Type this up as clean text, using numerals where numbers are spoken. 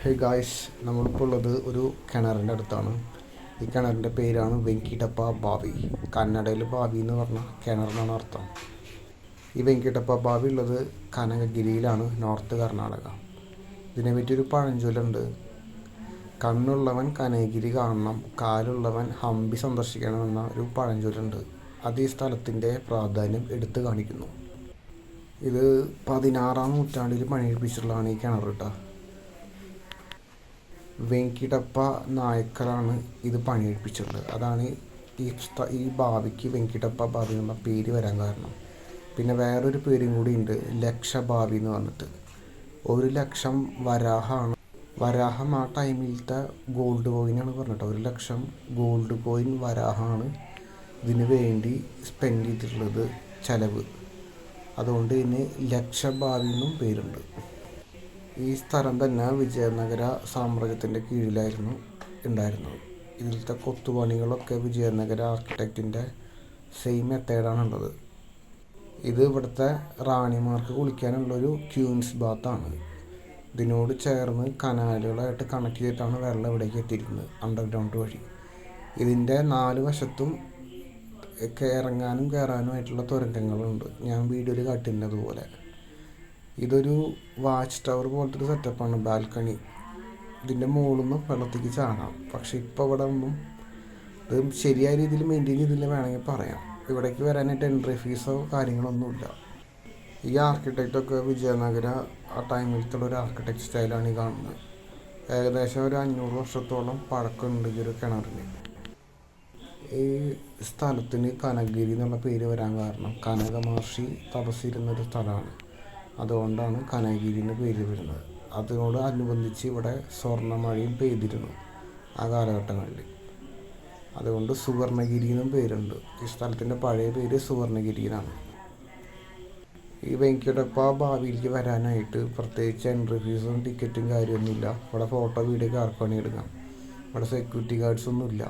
Hey guys, നമ്മളിപ്പോൾ ഉള്ളത് ഒരു കിണറിൻ്റെ അടുത്താണ്. ഈ കിണറിൻ്റെ പേരാണ് വെങ്കിടപ്പ ബാവി. കന്നഡയിൽ ബാവി എന്ന് പറഞ്ഞാൽ കിണറിനാണ് അർത്ഥം. ഈ വെങ്കിടപ്പ ബാവി ഉള്ളത് കനകഗിരിയിലാണ്, നോർത്ത് കർണാടക. ഇതിനെ പറ്റിയൊരു പഴഞ്ചൊല്ലുണ്ട്: കണ്ണുള്ളവൻ കനകഗിരി കാണണം, കാലുള്ളവൻ ഹംപി സന്ദർശിക്കണമെന്ന ഒരു പഴഞ്ചൊല്ലുണ്ട്. അത് ഈ സ്ഥലത്തിൻ്റെ പ്രാധാന്യം എടുത്തു കാണിക്കുന്നു. ഇത് 16-ാം നൂറ്റാണ്ടിൽ പണിയെടുപ്പിച്ചിട്ടുള്ളതാണ് ഈ കിണർ കേട്ടോ. വെങ്കിടപ്പ നായക്കറാണ് ഇത് പണിയെടുപ്പിച്ചിട്ടുള്ളത്. അതാണ് ഈ ബാവിക്ക് വെങ്കിടപ്പ ബാവി എന്ന പേര് വരാൻ കാരണം. പിന്നെ വേറൊരു പേരും കൂടി ഉണ്ട്, ലക്ഷബാവി എന്ന് പറഞ്ഞിട്ട്. 1,00,000 വരാഹമാണ്. വരാഹം ആ ടൈമിലത്തെ ഗോൾഡ് കോയിനാണ് പറഞ്ഞിട്ട്. 1,00,000 ഗോൾഡ് കോയിൻ വരാഹമാണ് ഇതിന് വേണ്ടി സ്പെൻഡ് ചെയ്തിട്ടുള്ളത്, ചിലവ്. അതുകൊണ്ട് ഇതിന് ലക്ഷബാവി എന്നും പേരുണ്ട്. ഈ സ്ഥലം തന്നെ വിജയനഗര സാമ്രാജ്യത്തിൻ്റെ കീഴിലായിരുന്നു ഉണ്ടായിരുന്നത്. ഇതിലത്തെ കൊത്തുപണികളൊക്കെ വിജയനഗര ആർക്കിടെക്റ്റിൻ്റെ സെയിം മെത്തേഡാണുള്ളത്. ഇത് ഇവിടുത്തെ റാണിമാർക്ക് കുളിക്കാനുള്ളൊരു ക്യൂൻസ് ബാത്താണ്. ഇതിനോട് ചേർന്ന് കനാലുകളായിട്ട് കണക്ട് ചെയ്തിട്ടാണ് വെള്ളം ഇവിടേക്ക് എത്തിയിരിക്കുന്നത്, അണ്ടർഗ്രൗണ്ട് വഴി. ഇതിൻ്റെ 4 വശത്തും ഇറങ്ങാനും കയറാനുമായിട്ടുള്ള തുരങ്കങ്ങളുണ്ട്. ഞാൻ വീഡിയോയിൽ കാട്ടുന്നതുപോലെ. ഇതൊരു വാച്ച് ടവർ പോലത്തെ ഒരു സെറ്റപ്പാണ്, ബാൽക്കണി. ഇതിൻ്റെ മുകളിൽ നിന്ന് വെള്ളത്തേക്ക് ചാടാം. പക്ഷെ ഇപ്പോൾ ഇവിടെ ഒന്നും ഇത് ശരിയായ രീതിയിൽ മെയിൻറ്റെയിൻ ചെയ്തില്ല വേണമെങ്കിൽ പറയാം. ഇവിടേക്ക് വരാനായിട്ട് എൻട്രി ഫീസോ കാര്യങ്ങളൊന്നുമില്ല. ഈ ആർക്കിടെക്റ്റൊക്കെ വിജയനഗര ആ ടൈമിലത്തുള്ള ഒരു ആർക്കിടെക്റ്റ് സ്റ്റൈലാണ് ഈ കാണുന്നത്. ഏകദേശം ഒരു 500 വർഷത്തോളം പഴക്കമുണ്ട് ഈ ഒരു കിണറിന്. ഈ സ്ഥലത്തിന് കനകഗിരി എന്നുള്ള പേര് വരാൻ കാരണം കനക മഹർഷി തപസ്സിരുന്നൊരു സ്ഥലമാണ്. അതുകൊണ്ടാണ് കനകഗിരി എന്ന് പേര് വരുന്നത്. അതിനോട് അനുബന്ധിച്ച് ഇവിടെ സ്വർണ്ണമഴയും പെയ്തിരുന്നു ആ കാലഘട്ടങ്ങളിൽ. അതുകൊണ്ട് സുവർണഗിരി എന്നും പേരുണ്ട്. ഈ സ്ഥലത്തിൻ്റെ പഴയ പേര് സുവർണഗിരി എന്നാണ്. ഈ വെങ്കിടപ്പ ബാവിയിലേക്ക് വരാനായിട്ട് പ്രത്യേകിച്ച് എൻട്രി ഫീസും ടിക്കറ്റും കാര്യമൊന്നുമില്ല. ഇവിടെ ഫോട്ടോ വീഡിയോ ആർക്കാണെങ്കിൽ എടുക്കാം. ഇവിടെ സെക്യൂരിറ്റി ഗാർഡ്സൊന്നുമില്ല.